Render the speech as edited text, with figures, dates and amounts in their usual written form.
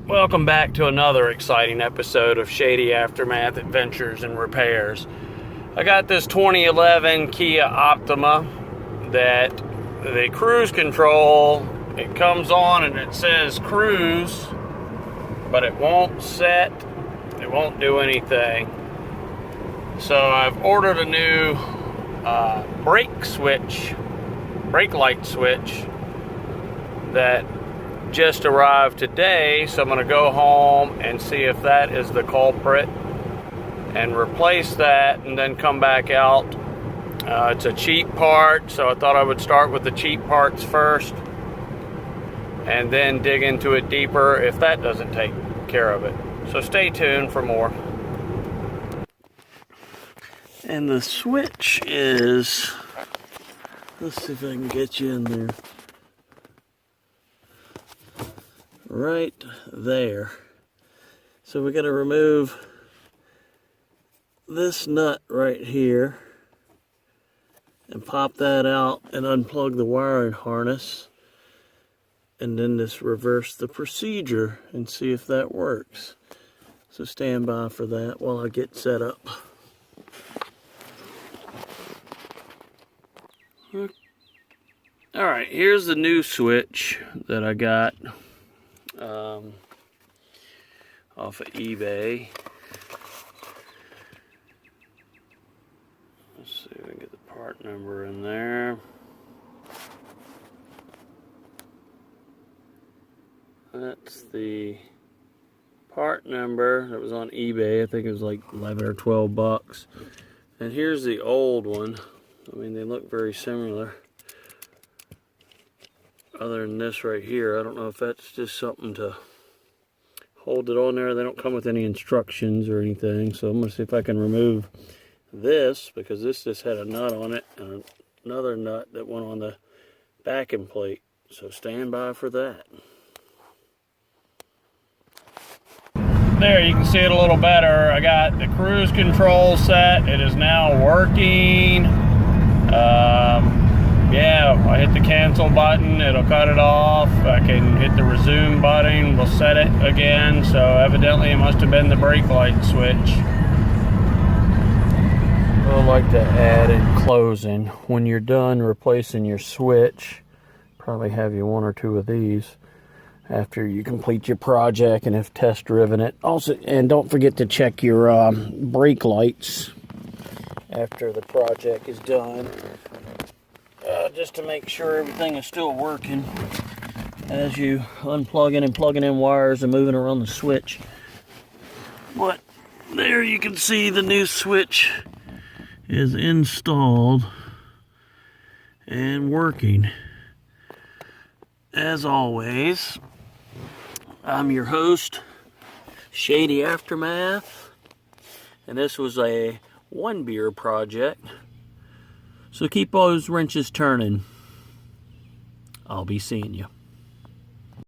Welcome back to another exciting episode of Shady Aftermath Adventures and Repairs. I got this 2011 Kia Optima that the cruise control, it comes on and it says cruise, but it won't set, it won't do anything. So I've ordered a new brake light switch that just arrived today, so I'm going to go home and see if that is the culprit and replace that and then come back out. It's a cheap part, so I thought I would start with the cheap parts first and then dig into it deeper if that doesn't take care of it. So stay tuned for more. And the switch is, let's see if I can get you in there. Right there. So we got to remove this nut right here and pop that out and unplug the wiring harness, and then just reverse the procedure and see if that works. So stand by for that while I get set up. Alright, here's the new switch that I got off of eBay. Let's see if we can get the part number in there. That's the part number that was on eBay. I think it was like 11 or 12 bucks. And here's the old one. I mean, they look very similar. Other than this right here, I don't know if that's just something to hold it on there. They don't come with any instructions or anything, so I'm going to see if I can remove this, because this just had a nut on it and another nut that went on the backing plate. So stand by for that. There, you can see it a little better. I got the cruise control set. It is now working. Yeah, I hit the cancel button, it'll cut it off. I can hit the resume button, we'll set it again. So evidently it must have been the brake light switch. I'd like to add in closing, when you're done replacing your switch, probably have you one or two of these after you complete your project and have test driven it. Also, and don't forget to check your brake lights after the project is done. Just to make sure everything is still working as you unplugging and plugging in wires and moving around the switch. But there you can see the new switch is installed and working. As always, I'm your host, Shady Aftermath, and this was a one beer project. So keep those wrenches turning. I'll be seeing you.